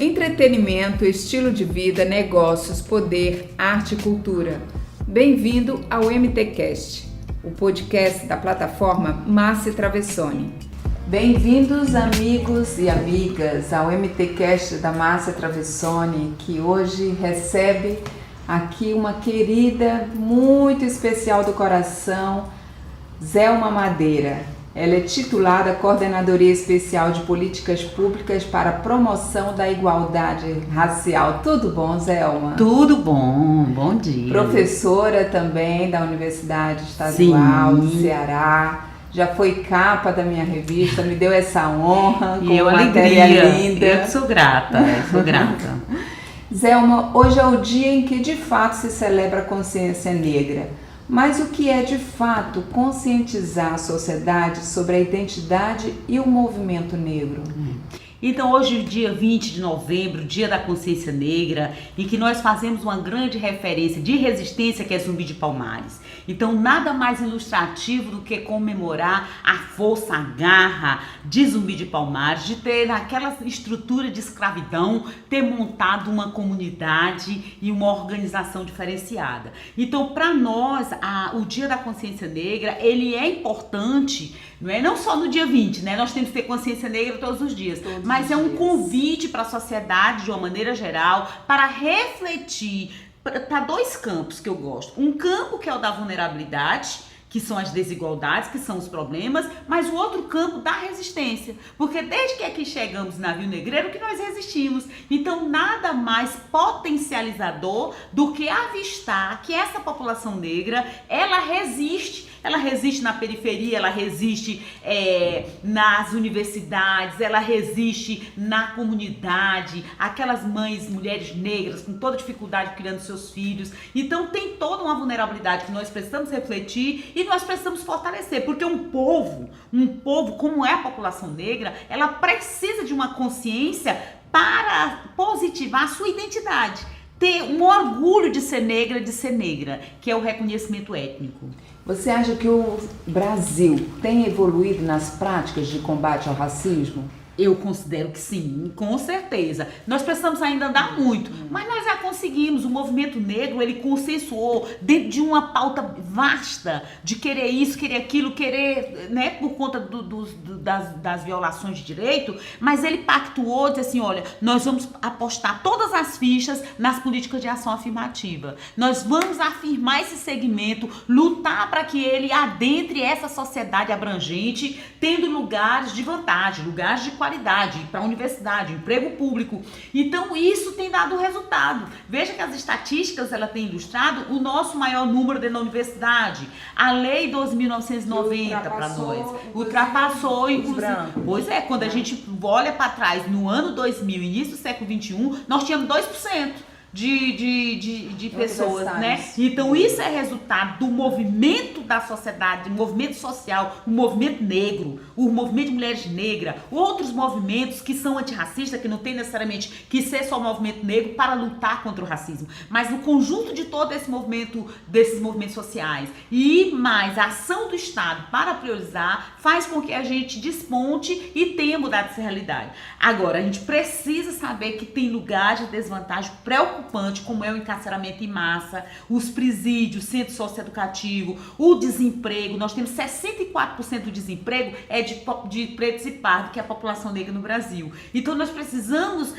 Entretenimento, estilo de vida, negócios, poder, arte e cultura. Bem-vindo ao MTcast, o podcast da plataforma Márcia Travessoni. Bem-vindos, amigos e amigas, ao MTcast da Márcia Travessoni, que hoje recebe aqui uma querida muito especial do coração, Zelma Madeira. Ela é titular da Coordenadoria Especial de Políticas Públicas para a Promoção da Igualdade Racial. Tudo bom, Zelma? Tudo bom, bom dia. Professora também da Universidade Estadual do Ceará. Já foi capa da minha revista, me deu essa honra. E eu, matéria linda. Eu sou grata, Zelma, hoje é o dia em que de fato se celebra a consciência negra. Mas o que é de fato conscientizar a sociedade sobre a identidade e o movimento negro? Então hoje, dia 20 de novembro, dia da consciência negra, em que nós fazemos uma grande referência de resistência, que é Zumbi de Palmares. Então nada mais ilustrativo do que comemorar a força, a garra de Zumbi de Palmares, de ter naquela estrutura de escravidão, ter montado uma comunidade e uma organização diferenciada. Então para nós, o dia da consciência negra, ele é importante, não só no dia 20, nós temos que ter consciência negra todos os dias, mas é um convite para a sociedade, de uma maneira geral, para refletir para dois campos que eu gosto. Um campo que é o da vulnerabilidade, que são as desigualdades, que são os problemas, mas o outro campo da resistência. Porque desde que aqui chegamos no navio negreiro, que nós resistimos. Então, nada mais potencializador do que avistar que essa população negra, ela resiste na periferia, ela resiste nas universidades, ela resiste na comunidade, aquelas mães, mulheres negras com toda dificuldade criando seus filhos. Então tem toda uma vulnerabilidade que nós precisamos refletir e nós precisamos fortalecer, porque um povo como é a população negra, ela precisa de uma consciência para positivar a sua identidade. Ter um orgulho de ser negra, que é o reconhecimento étnico. Você acha que o Brasil tem evoluído nas práticas de combate ao racismo? Eu considero que sim, com certeza. Nós precisamos ainda andar muito, mas nós já conseguimos. O movimento negro, ele consensuou dentro de uma pauta vasta de querer isso, querer aquilo, por conta das violações de direito, mas ele pactuou, disse assim, olha, nós vamos apostar todas as fichas nas políticas de ação afirmativa. Nós vamos afirmar esse segmento, lutar para que ele adentre essa sociedade abrangente, tendo lugares de vantagem, lugares de qualidade, para a universidade, emprego público. Então isso tem dado resultado. Veja que as estatísticas ela tem ilustrado o nosso maior número dentro da universidade. A lei 12.990 para nós ultrapassou, inclusive. Pois é, quando a gente olha para trás no ano 2000, início do século XXI, nós tínhamos 2% de pessoas, Então isso é resultado do movimento da sociedade, do movimento social, o movimento negro, o movimento de mulheres negras, outros movimentos que são antirracistas, que não tem necessariamente que ser só o movimento negro para lutar contra o racismo, mas no conjunto de todo esse movimento, desses movimentos sociais e mais a ação do Estado para priorizar, faz com que a gente desponte e tenha mudado essa realidade. Agora, a gente precisa saber que tem lugares de desvantagem preocupante, como é o encarceramento em massa, os presídios, centro socioeducativo, o desemprego. Nós temos 64% do desemprego de pretos e pardos, que é a população negra no Brasil. Então nós precisamos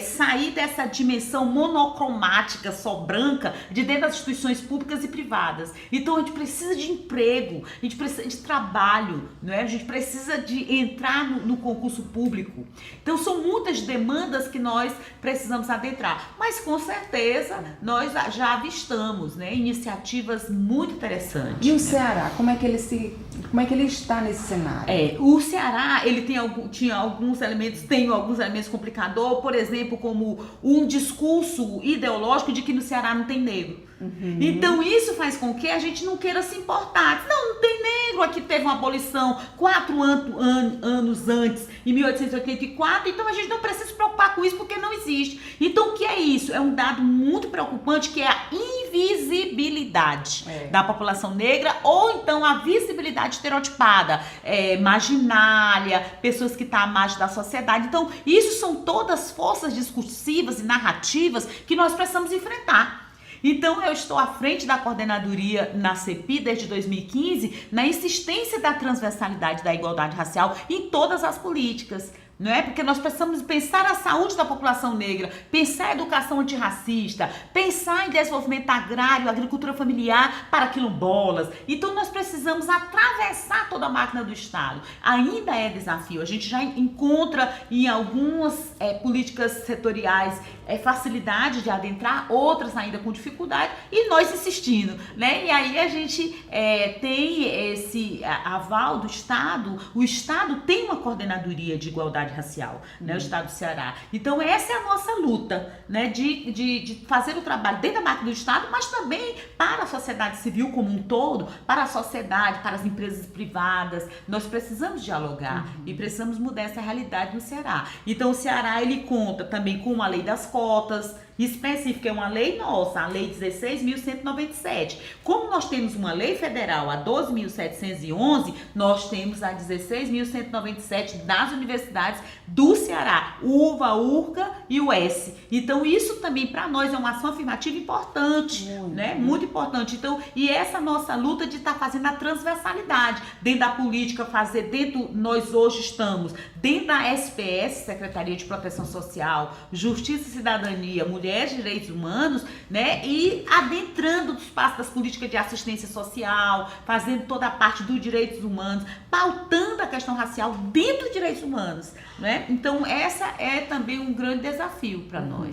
sair dessa dimensão monocromática, só branca, de dentro das instituições públicas e privadas. Então a gente precisa de emprego, a gente precisa de trabalho, a gente precisa de entrar no concurso público. Então são muitas demandas que nós precisamos adentrar, mas com certeza nós já avistamos iniciativas muito interessantes. E o Ceará, como é que ele está nesse cenário? O Ceará, ele tem alguns elementos complicadores, por exemplo, como um discurso ideológico de que no Ceará não tem negro. Então isso faz com que a gente não queira se importar. Não tem negro aqui, teve uma abolição 4 anos antes, em 1884, então a gente não precisa se preocupar com isso porque não existe. Então o que é isso? É um dado muito preocupante, que é a invisibilidade da população negra, ou então a visibilidade estereotipada, marginália, pessoas que estão à margem da sociedade. Então isso são todas forças discursivas e narrativas que nós precisamos enfrentar. Então eu estou à frente da coordenadoria na CEPI desde 2015, na insistência da transversalidade da igualdade racial em todas as políticas. Não é? Porque nós precisamos pensar a saúde da população negra, pensar a educação antirracista, pensar em desenvolvimento agrário, agricultura familiar para quilombolas. Então nós precisamos atravessar toda a máquina do Estado. Ainda é desafio. A gente já encontra em algumas políticas setoriais facilidade de adentrar, outras ainda com dificuldade, e nós insistindo, né? E aí a gente tem esse aval do Estado. O Estado tem uma coordenadoria de igualdade racial, né? O Estado do Ceará. Então essa é a nossa luta, né? De fazer o trabalho dentro da máquina do Estado, mas também para a sociedade civil como um todo, para a sociedade, para as empresas privadas. Nós precisamos dialogar e precisamos mudar essa realidade no Ceará. Então o Ceará, ele conta também com uma lei das cotas específica, é uma lei nossa, a Lei 16.197. Como nós temos uma lei federal, a 12.711, nós temos a 16.197 das universidades do Ceará, UVA, URCA e UES. Então isso também para nós é uma ação afirmativa importante, né? Muito importante. Então, e essa nossa luta de estar fazendo a transversalidade dentro da política, nós hoje estamos dentro da SPS, Secretaria de Proteção Social, Justiça e Cidadania, Mulheres e Direitos Humanos, né? E adentrando o espaço das políticas de assistência social, fazendo toda a parte dos direitos humanos, pautando a questão racial dentro dos direitos humanos, né? Então essa é também um grande desafio para nós.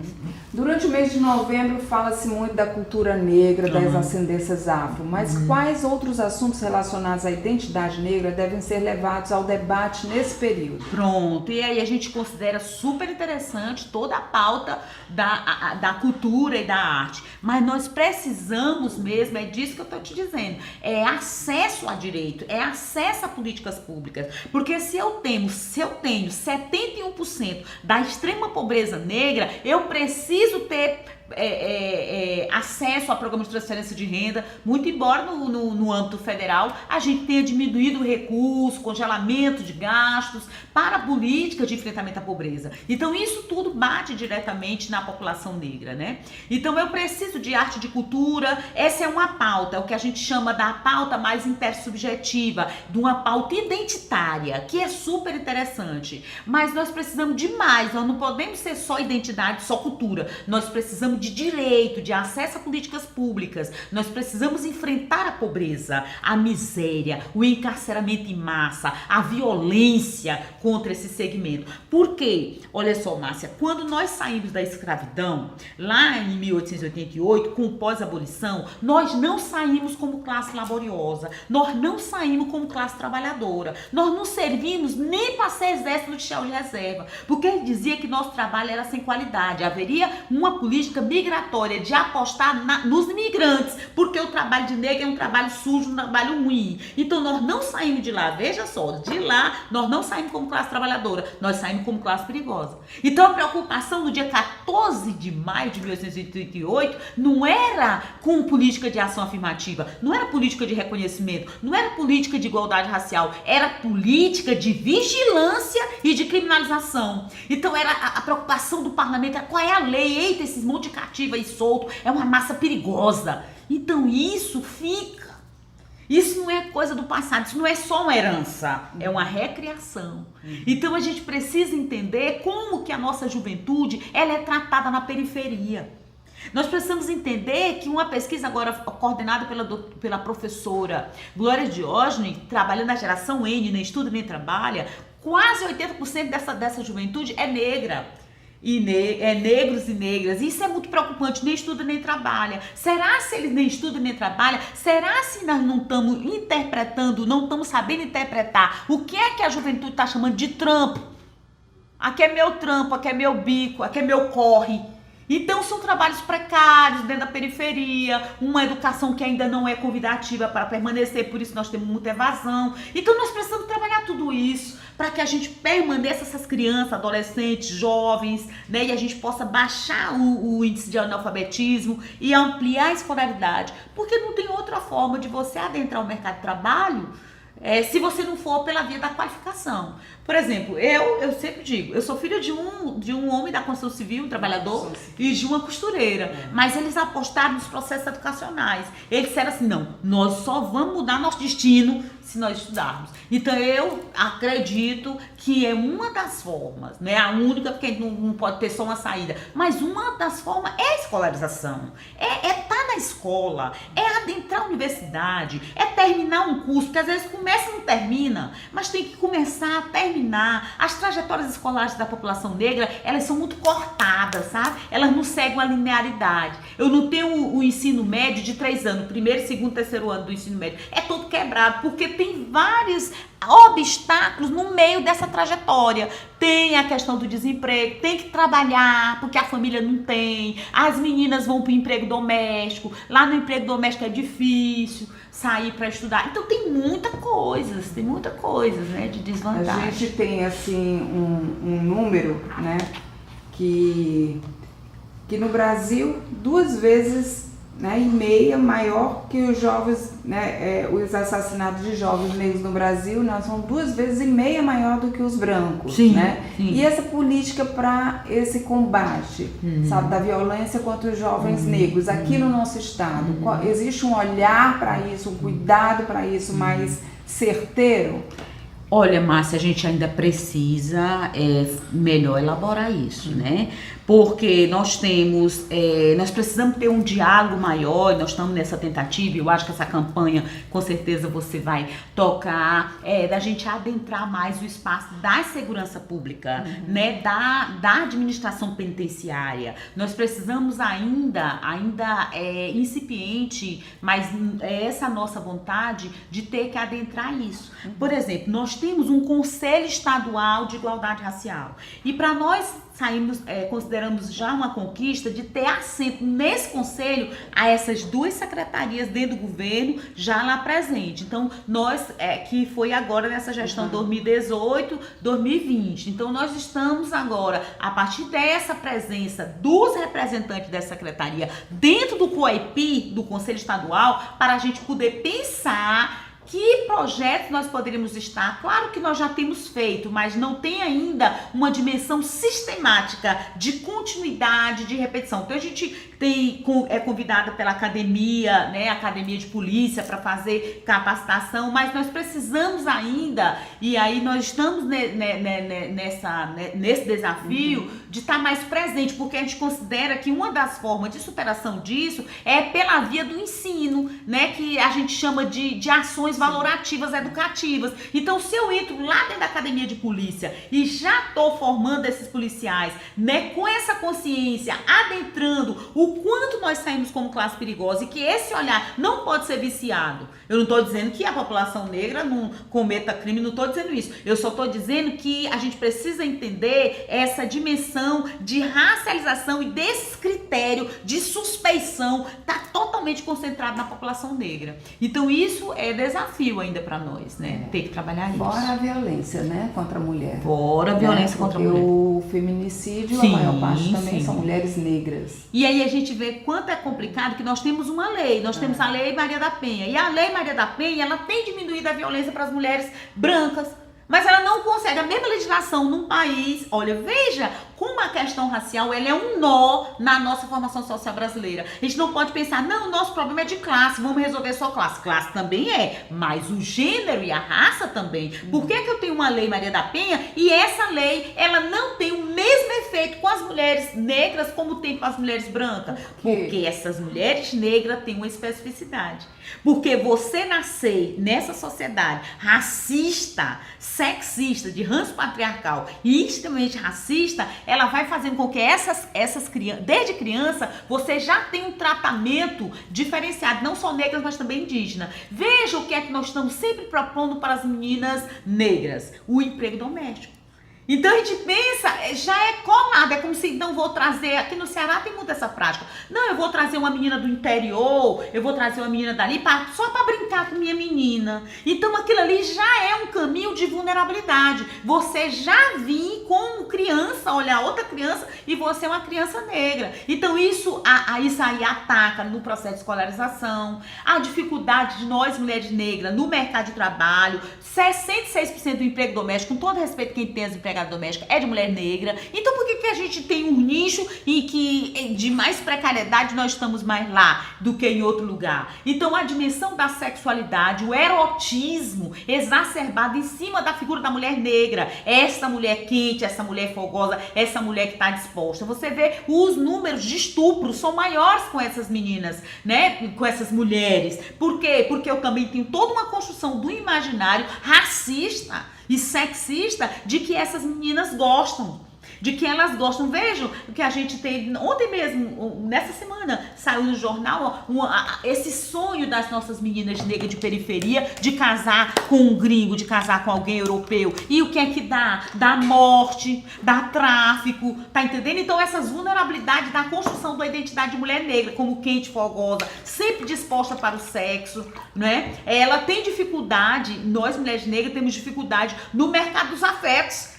Durante o mês de novembro fala-se muito da cultura negra, das ascendências afro, mas quais outros assuntos relacionados à identidade negra devem ser levados ao debate nesse período? Pronto, e aí a gente considera super interessante toda a pauta da cultura e da arte, mas nós precisamos mesmo, é disso que eu estou te dizendo, é acesso a direito, é acesso a políticas públicas, porque se eu tenho 71% da extrema pobreza negra, eu preciso ter acesso a programas de transferência de renda, muito embora no âmbito federal a gente tenha diminuído o recurso, congelamento de gastos para políticas de enfrentamento à pobreza. Então isso tudo bate diretamente na população negra, né? Então eu preciso de arte e de cultura. Essa é uma pauta, é o que a gente chama da pauta mais intersubjetiva, de uma pauta identitária, que é super interessante. Mas nós precisamos de mais, nós não podemos ser só identidade, só cultura. Nós precisamos de direito, de acesso a políticas públicas. Nós precisamos enfrentar a pobreza, a miséria, o encarceramento em massa, a violência contra esse segmento. Por quê? Olha só, Márcia, quando nós saímos da escravidão, lá em 1888, com o pós-abolição, nós não saímos como classe laboriosa, nós não saímos como classe trabalhadora, nós não servimos nem para ser exército de chão de reserva, porque ele dizia que nosso trabalho era sem qualidade, haveria uma política migratória de apostar nos imigrantes, porque o trabalho de negro é um trabalho sujo, um trabalho ruim. Então nós não saímos de lá, veja só, de lá nós não saímos como classe trabalhadora, nós saímos como classe perigosa. Então a preocupação do dia 14 de maio de 1888 não era com política de ação afirmativa, não era política de reconhecimento, não era política de igualdade racial, era política de vigilância e de criminalização. Então era a preocupação do parlamento, qual é a lei? Eita, esses monte de cativa e solto, é uma massa perigosa. Então isso fica. Isso não é coisa do passado, isso não é só uma herança, é uma recriação. Então a gente precisa entender como que a nossa juventude ela é tratada na periferia. Nós precisamos entender que uma pesquisa agora coordenada pela professora Glória Diógenes, trabalhando na geração N, nem estuda nem trabalha, quase 80% dessa juventude é negra. Negros e negras. Isso é muito preocupante, nem estuda nem trabalha. Será se eles nem estudam nem trabalham? Será se nós não estamos interpretando, não estamos sabendo interpretar o que é que a juventude está chamando de trampo? Aqui é meu trampo, aqui é meu bico, aqui é meu corre. Então são trabalhos precários dentro da periferia, uma educação que ainda não é convidativa para permanecer, por isso nós temos muita evasão. Então nós precisamos trabalhar tudo isso para que a gente permaneça essas crianças, adolescentes, jovens, né, e a gente possa baixar o índice de analfabetismo e ampliar a escolaridade, porque não tem outra forma de você adentrar o mercado de trabalho se você não for pela via da qualificação. Por exemplo, eu sempre digo, eu sou filha de um homem da construção civil, um trabalhador, e de uma costureira. Mas eles apostaram nos processos educacionais. Eles disseram assim, não, nós só vamos mudar nosso destino se nós estudarmos. Então eu acredito que é uma das formas, né? A única, porque não pode ter só uma saída, mas uma das formas é a escolarização. É estar na escola, é adentrar a universidade, é terminar um curso, porque às vezes começa e não termina, mas tem que começar a terminar. As trajetórias escolares da população negra, elas são muito cortadas, sabe? Elas não seguem uma linearidade. Eu não tenho o ensino médio de 3 anos, primeiro, segundo, terceiro ano do ensino médio. É todo quebrado, porque tem vários obstáculos no meio dessa trajetória. Tem a questão do desemprego, tem que trabalhar porque a família não tem, as meninas vão para o emprego doméstico, lá no emprego doméstico é difícil sair para estudar. Então tem muita coisa, né, de desvantagem. A gente tem assim um número, né, que no Brasil 2 vezes, né, e meia maior que os jovens, né, os assassinatos de jovens negros no Brasil, nós são 2 vezes e meia maior do que os brancos, sim, né? Sim. E essa política para esse combate, sabe, da violência contra os jovens negros aqui no nosso estado, existe um olhar para isso, um cuidado para isso mais certeiro? Olha, Márcia, a gente ainda precisa melhor elaborar isso, né? Porque nós precisamos ter um diálogo maior, e nós estamos nessa tentativa, e eu acho que essa campanha, com certeza você vai tocar, da gente adentrar mais o espaço da segurança pública, né? Da administração penitenciária. Nós precisamos ainda incipiente, mas essa nossa vontade de ter que adentrar isso. Por exemplo, nós temos um Conselho Estadual de Igualdade Racial, e para nós consideramos já uma conquista de ter assento nesse conselho a essas 2 secretarias dentro do governo já lá presente. Então, nós, que foi agora nessa gestão 2018, 2020. Então, nós estamos agora, a partir dessa presença dos representantes dessa secretaria dentro do COEPI, do Conselho Estadual, para a gente poder pensar que projetos nós poderíamos estar. Claro que nós já temos feito, mas não tem ainda uma dimensão sistemática de continuidade, de repetição. Então a gente é convidada pela academia, né, Academia de Polícia, para fazer capacitação, mas nós precisamos ainda, e aí nós estamos nesse desafio de estar mais presente, porque a gente considera que uma das formas de superação disso é pela via do ensino, né, que a gente chama de ações valorativas educativas. Então, se eu entro lá dentro da academia de polícia e já estou formando esses policiais, né, com essa consciência, adentrando o quanto nós saímos como classe perigosa e que esse olhar não pode ser viciado. Eu não estou dizendo que a população negra não cometa crime, não estou dizendo isso. Eu só estou dizendo que a gente precisa entender essa dimensão de racialização e desse critério de suspeição está totalmente concentrado na população negra. Então, isso é desafio ainda para nós, né? Ter que trabalhar isso. Fora a violência, né? Contra a mulher. Fora a violência contra a mulher. O feminicídio, a maior parte também são mulheres negras. E aí a gente vê quanto é complicado que nós temos uma lei. Nós temos a Lei Maria da Penha. E a Lei Maria da Penha, ela tem diminuído a violência para as mulheres brancas. Mas ela não consegue, a mesma legislação num país, olha, veja como a questão racial, ela é um nó na nossa formação social brasileira. A gente não pode pensar, não, o nosso problema é de classe, vamos resolver só classe. Classe também é, mas o gênero e a raça também. Por que eu tenho uma Lei Maria da Penha e essa lei, ela não tem o mesmo efeito com as mulheres negras como tem com as mulheres brancas? Porque essas mulheres negras têm uma especificidade. Porque você nascer nessa sociedade racista, sexista, de ranço patriarcal e extremamente racista, ela vai fazendo com que essas crianças, desde criança, você já tem um tratamento diferenciado, não só negras, mas também indígenas. Veja o que é que nós estamos sempre propondo para as meninas negras: o emprego doméstico. Então a gente pensa, já é colado, é como se não vou trazer, aqui no Ceará tem muito essa prática. Não, eu vou trazer uma menina do interior, eu vou trazer uma menina dali só para brincar com minha menina. Então aquilo ali já é um caminho de vulnerabilidade. Você já vir como criança, olhar outra criança e você é uma criança negra. Então isso aí ataca no processo de escolarização, a dificuldade de nós mulheres negras no mercado de trabalho, 66% do emprego doméstico, com todo respeito a quem tem as empregadas doméstica é de mulher negra. Então por que a gente tem um nicho em que de mais precariedade nós estamos mais lá do que em outro lugar? Então a dimensão da sexualidade, o erotismo exacerbado em cima da figura da mulher negra, essa mulher quente, essa mulher fogosa, essa mulher que está disposta. Você vê os números de estupro são maiores com essas meninas, né? Com essas mulheres. Por quê? Porque eu também tenho toda uma construção do imaginário racista e sexista de que essas meninas gostam, de que elas gostam. Vejam o que a gente teve ontem mesmo, nessa semana, saiu no jornal esse sonho das nossas meninas negras de periferia de casar com um gringo, de casar com alguém europeu. E o que é que dá? Dá morte, dá tráfico, tá entendendo? Então essas vulnerabilidades da construção da identidade de mulher negra, como quente, fogosa, sempre disposta para o sexo, né? Ela tem dificuldade, nós mulheres negras temos dificuldade no mercado dos afetos.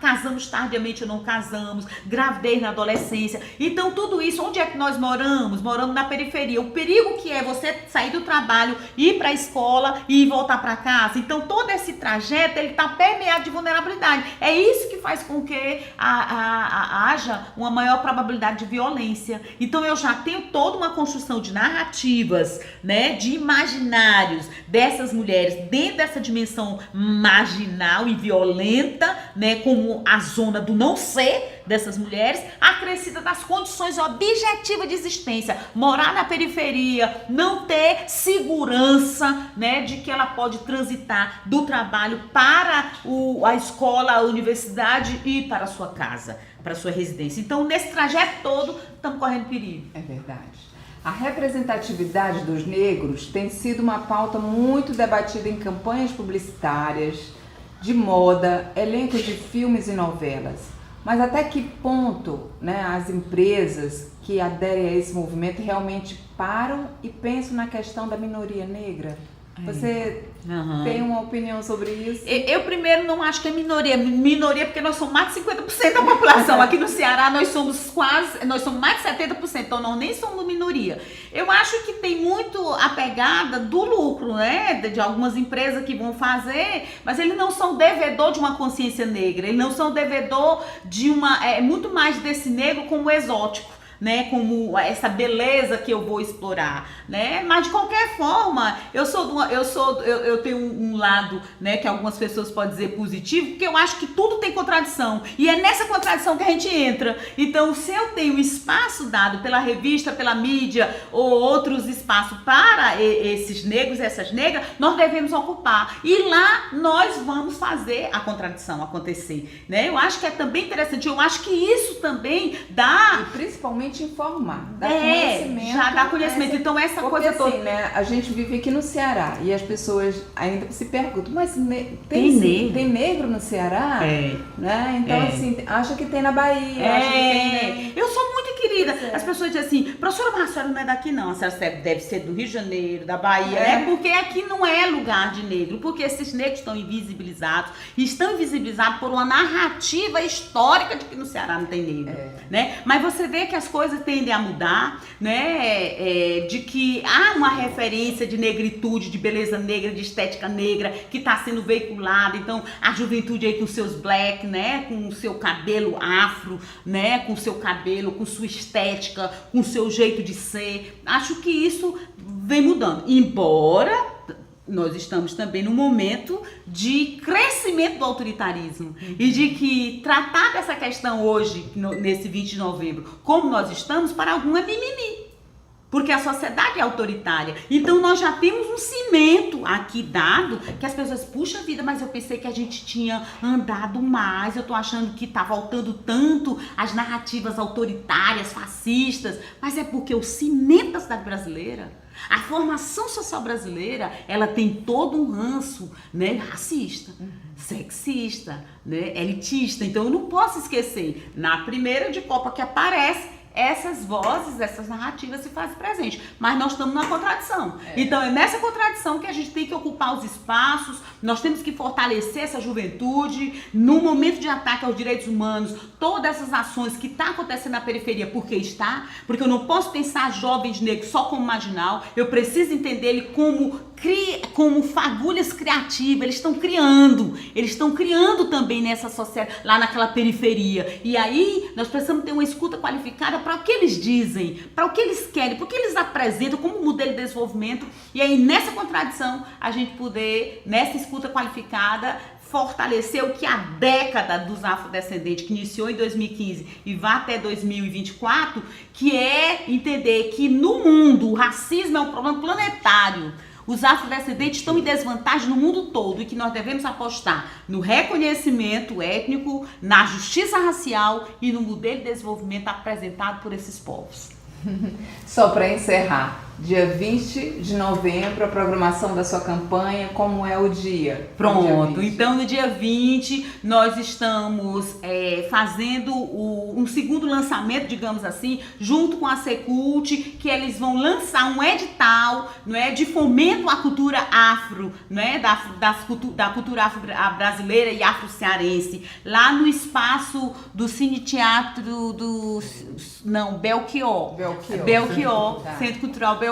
Casamos tardiamente ou não casamos, gravidez na adolescência. Então tudo isso, onde é que nós moramos? Moramos na periferia. O perigo que é você sair do trabalho, ir para a escola e voltar para casa. Então todo esse trajeto, ele está permeado de vulnerabilidade. É isso que faz com que haja uma maior probabilidade de violência. Então eu já tenho toda uma construção de narrativas, né, de imaginários dessas mulheres dentro dessa dimensão marginal e violenta, né, como a zona do não ser dessas mulheres, acrescida das condições objetivas de existência, morar na periferia, não ter segurança, né, de que ela pode transitar do trabalho para a escola, a universidade e para a sua casa, para a sua residência. Então, nesse trajeto todo, estamos correndo perigo. É verdade. A representatividade dos negros tem sido uma pauta muito debatida em campanhas publicitárias, de moda, elencos de filmes e novelas. Mas até que ponto, né, as empresas que aderem a esse movimento realmente param e pensam na questão da minoria negra? Você tem uma opinião sobre isso? Eu primeiro não acho que é minoria porque nós somos mais de 50% da população. Aqui no Ceará nós somos mais de 70%, então nós nem somos minoria. Eu acho que tem muito a pegada do lucro, né? De algumas empresas que vão fazer, mas eles não são devedor de uma consciência negra, eles não são devedor de muito mais desse negro como exótico, né, como essa beleza que eu vou explorar, né? Mas de qualquer forma, eu tenho um lado, né, que algumas pessoas podem dizer positivo, porque eu acho que tudo tem contradição, e é nessa contradição que a gente entra. Então, se eu tenho espaço dado pela revista, pela mídia ou outros espaços para esses negros e essas negras, nós devemos ocupar, e lá nós vamos fazer a contradição acontecer, né? Eu acho que é também interessante, eu acho que isso também dá, e principalmente informar, dar conhecimento. Já dá conhecimento. Então essa porque, coisa toda, assim, né, a gente vive aqui no Ceará e as pessoas ainda se perguntam, mas tem negro? Tem negro no Ceará? Né? Então assim, acha que tem na Bahia, acha que tem, eu sou muito querida. As pessoas dizem assim, professora, mas a senhora não é daqui não, a senhora deve ser do Rio de Janeiro, da Bahia, né? Porque aqui não é lugar de negro, porque esses negros estão invisibilizados por uma narrativa histórica de que no Ceará não tem negro, né? Mas você vê que as coisas tendem a mudar, né? De que há uma referência de negritude, de beleza negra, de estética negra que está sendo veiculada. Então a juventude aí com seus black, né? Com o seu cabelo afro, né? Com o seu cabelo, com sua estética, com o seu jeito de ser. Acho que isso vem mudando, embora nós estamos também num momento de crescimento do autoritarismo e de que tratar dessa questão hoje, nesse 20 de novembro, como nós estamos, para algum é mimimi, porque a sociedade é autoritária. Então nós já temos um cimento aqui dado que as pessoas, puxa vida, mas eu pensei que a gente tinha andado mais, eu tô achando que tá voltando tanto as narrativas autoritárias, fascistas, mas é porque o cimento da cidade brasileira, A formação social brasileira, ela tem todo um ranço, né, racista, sexista, né, elitista. Então eu não posso esquecer, na primeira de Copa que aparece, essas vozes, essas narrativas se fazem presente. Mas nós estamos numa contradição. Então é nessa contradição que a gente tem que ocupar os espaços, nós temos que fortalecer essa juventude, no momento de ataque aos direitos humanos, todas essas ações que estão acontecendo na periferia, porque eu não posso pensar jovens negros só como marginal, eu preciso entender ele como fagulhas criativas, eles estão criando também nessa sociedade, lá naquela periferia. E aí nós precisamos ter uma escuta qualificada para o que eles dizem, para o que eles querem, para o que eles apresentam como modelo de desenvolvimento. E aí nessa contradição a gente poder, nessa escuta qualificada, fortalecer o que a década dos afrodescendentes, que iniciou em 2015 e vai até 2024, que é entender que no mundo o racismo é um problema planetário. Os afrodescendentes estão em desvantagem no mundo todo e que nós devemos apostar no reconhecimento étnico, na justiça racial e no modelo de desenvolvimento apresentado por esses povos. Só para encerrar, dia 20 de novembro, a programação da sua campanha, como é o dia? Pronto, então no dia 20 nós estamos fazendo um segundo lançamento, digamos assim, junto com a Secult, que eles vão lançar um edital, não é, de fomento à cultura afro, não é, da cultura afro brasileira e afro-cearense, lá no espaço do Cine Teatro Belchior, Centro Cultural Belchior.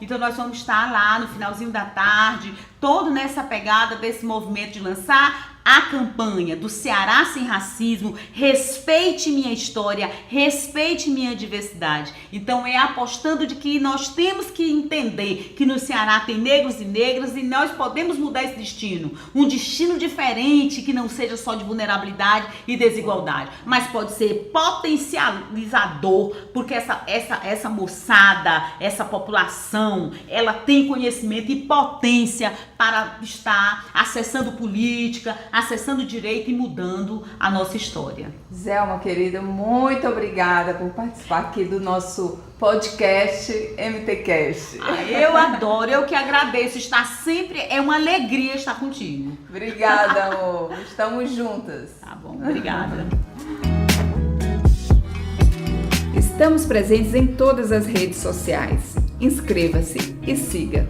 Então nós vamos estar lá no finalzinho da tarde, todo nessa pegada desse movimento de lançar a campanha do Ceará Sem Racismo, respeite minha história, respeite minha diversidade. Então é apostando de que nós temos que entender que no Ceará tem negros e negras e nós podemos mudar esse destino. Um destino diferente que não seja só de vulnerabilidade e desigualdade, mas pode ser potencializador, porque essa moçada, essa população, ela tem conhecimento e potência para estar acessando política, acessando direito e mudando a nossa história. Zelma, querida, muito obrigada por participar aqui do nosso podcast MTcast. Eu adoro, eu que agradeço, estar sempre, é uma alegria estar contigo. Obrigada, amor, estamos juntas. Tá bom, obrigada. Estamos presentes em todas as redes sociais. Inscreva-se e siga.